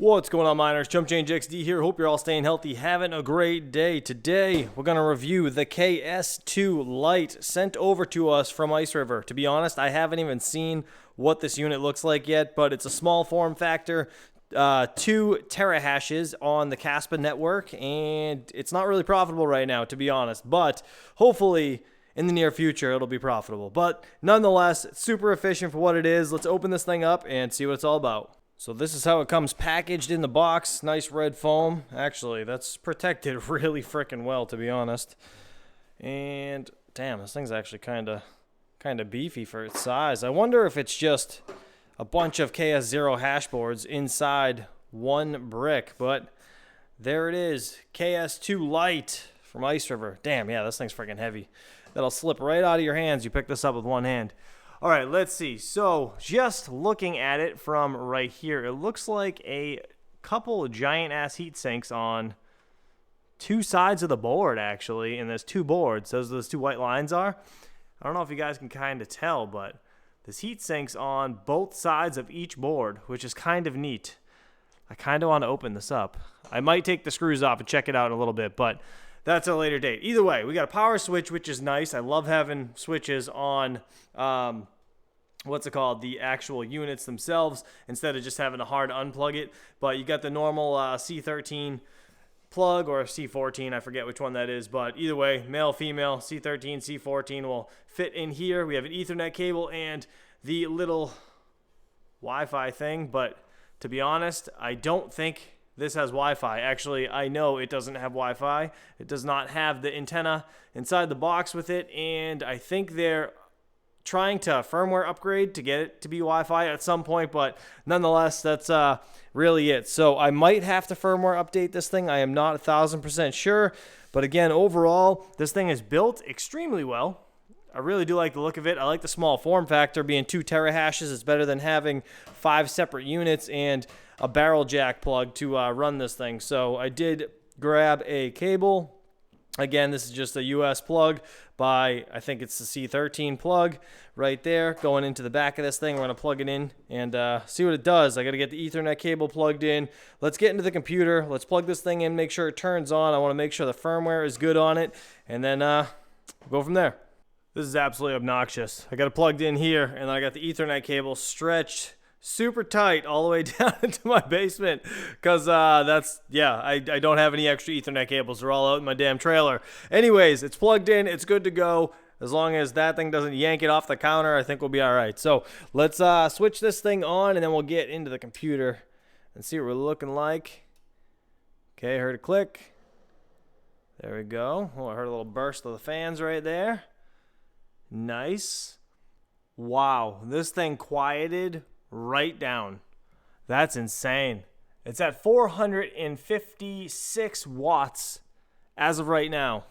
What's going on, miners? Jump Change XD here. Hope you're all staying healthy, having a great day. Today, we're going to review the KS2 Lite sent over to us from ICERIVER. To be honest, I haven't even seen what this unit looks like yet, but it's a small form factor, 2 terahashes on the Kaspa Network, and it's not really profitable right now, to be honest, but hopefully in the near future it'll be profitable. But nonetheless, it's super efficient for what it is. Let's open this thing up and see what it's all about. So this is how it comes packaged in the box. Nice red foam. Actually, that's protected really freaking well, to be honest. And damn, this thing's actually kind of beefy for its size. I wonder if it's just a bunch of KS0 hash boards inside one brick, but there it is. KS2 Lite from ICERIVER. Damn, yeah, this thing's freaking heavy. That'll slip right out of your hands. You pick this up with one hand. All right, let's see. So just looking at it from right here, it looks like a couple of giant-ass heat sinks on two sides of the board, actually, and there's two boards. Those two white lines are. I don't know if you guys can kind of tell, but there's heat sinks on both sides of each board, which is kind of neat. I kind of want to open this up. I might take the screws off and check it out in a little bit, but that's a later date. Either way, we got a power switch, which is nice. I love having switches on, the actual units themselves instead of just having to hard unplug it. But you got the normal C13 plug or C14, I forget which one that is. But either way, male, female, C13, C14 will fit in here. We have an Ethernet cable and the little Wi-Fi thing. But to be honest, I don't think this has Wi-Fi. Actually, I know it doesn't have Wi-Fi. It does not have the antenna inside the box with it, and I think they're trying to firmware upgrade to get it to be Wi-Fi at some point, but nonetheless, that's really it. So I might have to firmware update this thing. I am not 1000% sure, but again, overall, this thing is built extremely well. I really do like the look of it. I like the small form factor being 2 terahashes. It's better than having 5 separate units and a barrel jack plug to run this thing. So I did grab a cable. Again, this is just a US plug by, I think it's the C13 plug right there going into the back of this thing. We're going to plug it in and see what it does. I got to get the Ethernet cable plugged in. Let's get into the computer. Let's plug this thing in, make sure it turns on. I want to make sure the firmware is good on it, and then go from there. This is absolutely obnoxious. I got it plugged in here, and I got the Ethernet cable stretched super tight all the way down into my basement because I don't have any extra Ethernet cables. They're all out in my damn trailer. Anyways, it's plugged in. It's good to go. As long as that thing doesn't yank it off the counter, I think we'll be all right. So let's switch this thing on, and then we'll get into the computer and see what we're looking like. Okay, heard a click. There we go. Oh, I heard a little burst of the fans right there. Nice. Wow, this thing quieted right down. That's insane. It's at 456 watts as of right now.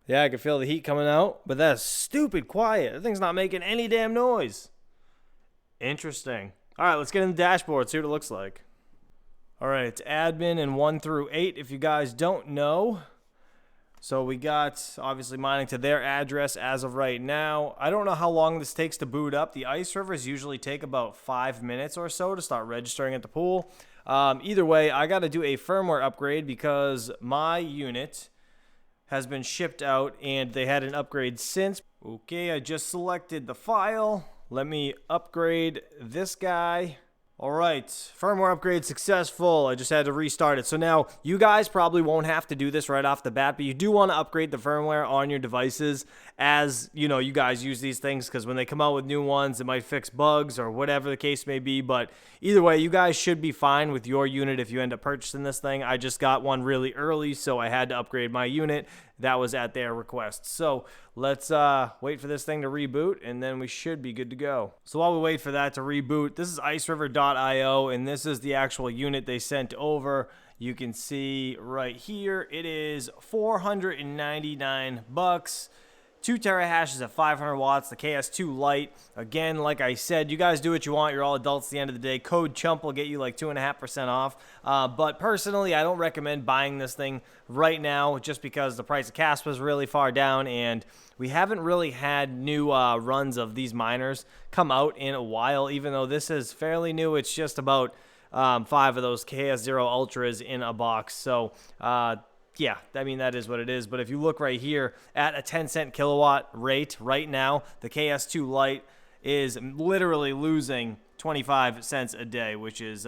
Yeah, I can feel the heat coming out, but that's stupid quiet. The thing's not making any damn noise. Interesting. All right, let's get in the dashboard, see what it looks like. All right, it's admin and 1 through 8 if you guys don't know. So we got, obviously, mining to their address as of right now. I don't know how long this takes to boot up. The ice servers usually take about 5 minutes or so to start registering at the pool. Either way, I got to do a firmware upgrade because my unit has been shipped out and they had an upgrade since. Okay, I just selected the file. Let me upgrade this guy. All right, firmware upgrade successful. I just had to restart it. So now you guys probably won't have to do this right off the bat, but you do want to upgrade the firmware on your devices as, you know, you guys use these things because when they come out with new ones, it might fix bugs or whatever the case may be. But either way, you guys should be fine with your unit if you end up purchasing this thing. I just got one really early, so I had to upgrade my unit. That was at their request. So let's wait for this thing to reboot, and then we should be good to go. So while we wait for that to reboot, this is ICERIVER.io, and this is the actual unit they sent over. You can see right here, it is $499. 2 terahashes at 500 watts, the KS2 Lite. Again, like I said, you guys do what you want. You're all adults at the end of the day. Code CHUMP will get you like 2.5% off. But personally, I don't recommend buying this thing right now just because the price of Kaspa is really far down, and we haven't really had new runs of these miners come out in a while. Even though this is fairly new, it's just about 5 of those KS0 Ultras in a box. So yeah, I mean, that is what it is. But if you look right here at a 10-cent kilowatt rate right now, the KS2 Lite is literally losing 25 cents a day, which is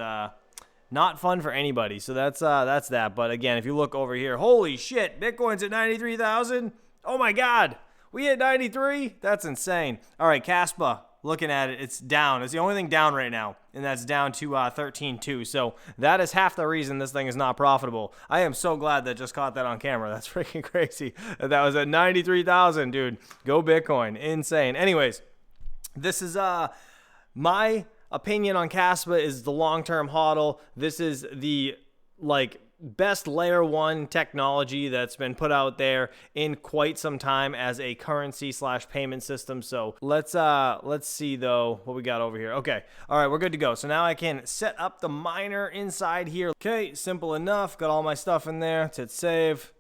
not fun for anybody. So that's that. But again, if you look over here, holy shit, Bitcoin's at 93,000. Oh my God, we hit 93. That's insane. All right, Kaspa, looking at it, it's down. It's the only thing down right now, and that's down to 13.2. So that is half the reason this thing is not profitable. I am so glad that just caught that on camera. That's freaking crazy. That was at 93,000, dude. Go Bitcoin. Insane. Anyways, this is my opinion on Kaspa is the long-term hodl. This is the best layer 1 technology that's been put out there in quite some time as a currency / payment system. So let's see though what we got over here. Okay, all right, we're good to go. So now I can set up the miner inside here. Okay, simple enough. Got all my stuff in there. Let's hit save.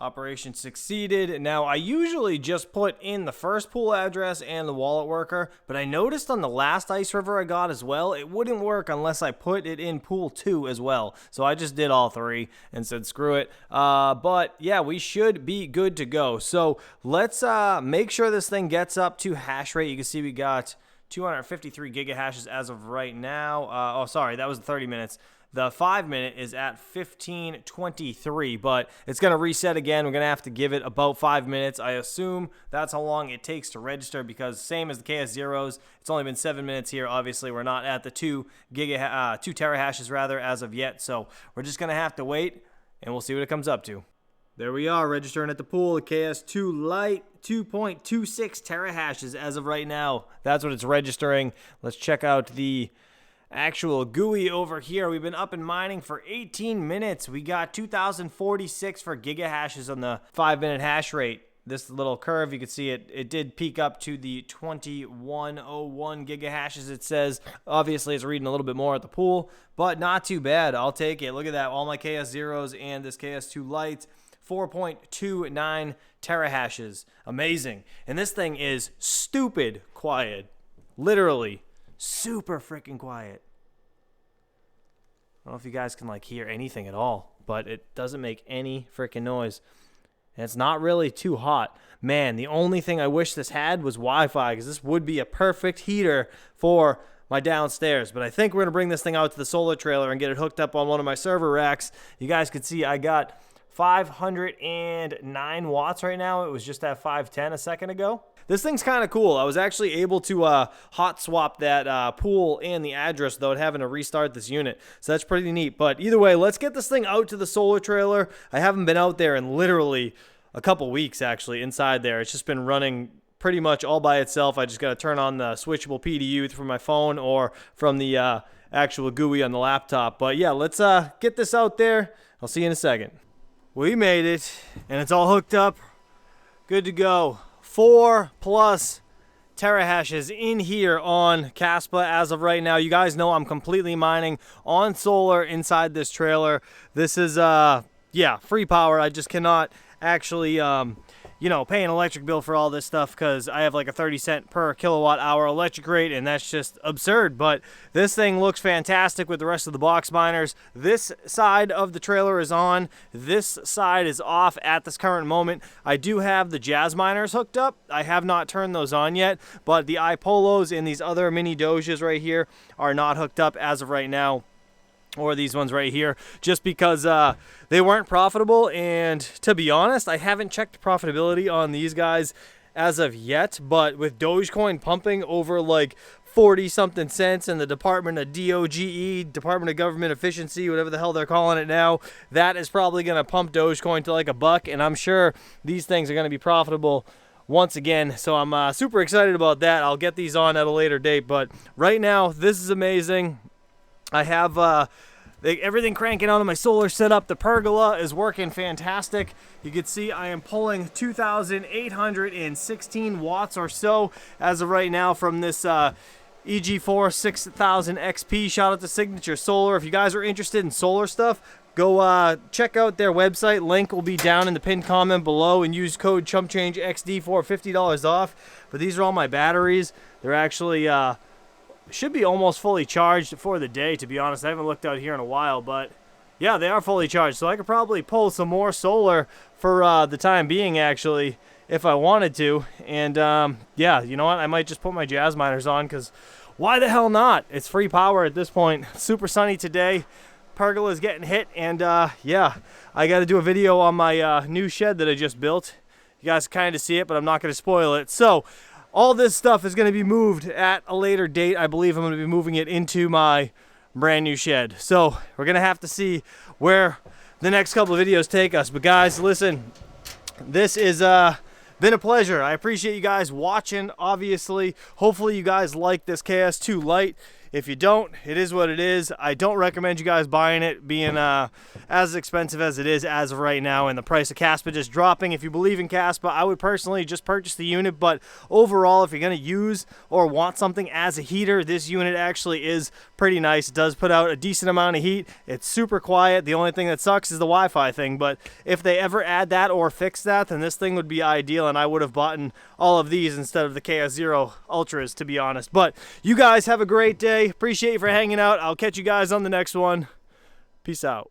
Operation succeeded. Now, I usually just put in the first pool address and the wallet worker, but I noticed on the last ICERIVER I got as well, it wouldn't work unless I put it in pool 2 as well. So I just did all 3 and said screw it. But yeah, we should be good to go. So let's make sure this thing gets up to hash rate. You can see we got 253 gigahashes as of right now. Oh, sorry, that was 30 minutes. The 5-minute is at 1523, but it's going to reset again. We're going to have to give it about 5 minutes. I assume that's how long it takes to register because same as the KS0s, it's only been 7 minutes here. Obviously, we're not at the 2 terahashes rather as of yet, so we're just going to have to wait, and we'll see what it comes up to. There we are, registering at the pool, the KS2 Lite, 2.26 terahashes as of right now. That's what it's registering. Let's check out the actual GUI over here. We've been up and mining for 18 minutes. We got 2,046 for gigahashes on the 5-minute hash rate. This little curve, you can see it did peak up to the 2101 gigahashes, it says. Obviously, it's reading a little bit more at the pool, but not too bad. I'll take it. Look at that. All my KS0s and this KS2 Lite, 4.29 terahashes. Amazing. And this thing is stupid quiet. Literally super freaking quiet. I don't know if you guys can hear anything at all, but it doesn't make any freaking noise. And it's not really too hot. Man, the only thing I wish this had was Wi-Fi, because this would be a perfect heater for my downstairs. But I think we're going to bring this thing out to the solar trailer and get it hooked up on one of my server racks. You guys can see I got 509 watts right now. It was just at 510 a second ago. This thing's kind of cool. I was actually able to hot swap that pool and the address without having to restart this unit. So that's pretty neat. But either way, let's get this thing out to the solar trailer. I haven't been out there in literally a couple weeks actually inside there. It's just been running pretty much all by itself. I just got to turn on the switchable PDU from my phone or from the actual GUI on the laptop. But yeah, let's get this out there. I'll see you in a second. We made it, and it's all hooked up. Good to go. 4+ terahashes in here on Kaspa as of right now. You guys know I'm completely mining on solar inside this trailer. This is, yeah, free power. I just cannot actually, pay an electric bill for all this stuff because I have like a 30-cent per kilowatt hour electric rate, and that's just absurd. But this thing looks fantastic with the rest of the box miners. This side of the trailer is on. This side is off at this current moment. I do have the Jazz miners hooked up. I have not turned those on yet, but the iPolos and these other mini Doges right here are not hooked up as of right now. Or these ones right here, just because they weren't profitable. And to be honest, I haven't checked profitability on these guys as of yet, but with Dogecoin pumping over like 40-something cents and the Department of DOGE, Department of Government Efficiency, whatever the hell they're calling it now, that is probably going to pump Dogecoin to like $1, and I'm sure these things are going to be profitable once again. So I'm super excited about that. I'll get these on at a later date, but right now, this is amazing. I have everything cranking out of my solar setup. The pergola is working fantastic. You can see I am pulling 2,816 watts or so as of right now from this EG4 6000 XP. Shout out to Signature Solar. If you guys are interested in solar stuff, go check out their website. Link will be down in the pinned comment below, and use code ChumpChangeXD for $50 off. But these are all my batteries. They're actually should be almost fully charged for the day, to be honest. I haven't looked out here in a while, but yeah, they are fully charged. So I could probably pull some more solar for the time being, actually, if I wanted to. And yeah, you know what? I might just put my jazz miners on, because why the hell not? It's free power at this point. Super sunny today. Pergola's getting hit, and yeah, I got to do a video on my new shed that I just built. You guys kind of see it, but I'm not going to spoil it. So all this stuff is going to be moved at a later date. I believe I'm going to be moving it into my brand new shed. So we're going to have to see where the next couple of videos take us. But guys, listen, this is been a pleasure. I appreciate you guys watching, obviously. Hopefully you guys like this KS2 Lite. If you don't, it is what it is. I don't recommend you guys buying it, being as expensive as it is as of right now, and the price of Kaspa just dropping. If you believe in Kaspa, I would personally just purchase the unit, but overall, if you're going to use or want something as a heater, this unit actually is pretty nice. It does put out a decent amount of heat. It's super quiet. The only thing that sucks is the Wi-Fi thing, but if they ever add that or fix that, then this thing would be ideal, and I would have bought all of these instead of the KS0 Ultras, to be honest. But you guys have a great day. Appreciate you for hanging out. I'll catch you guys on the next one. Peace out.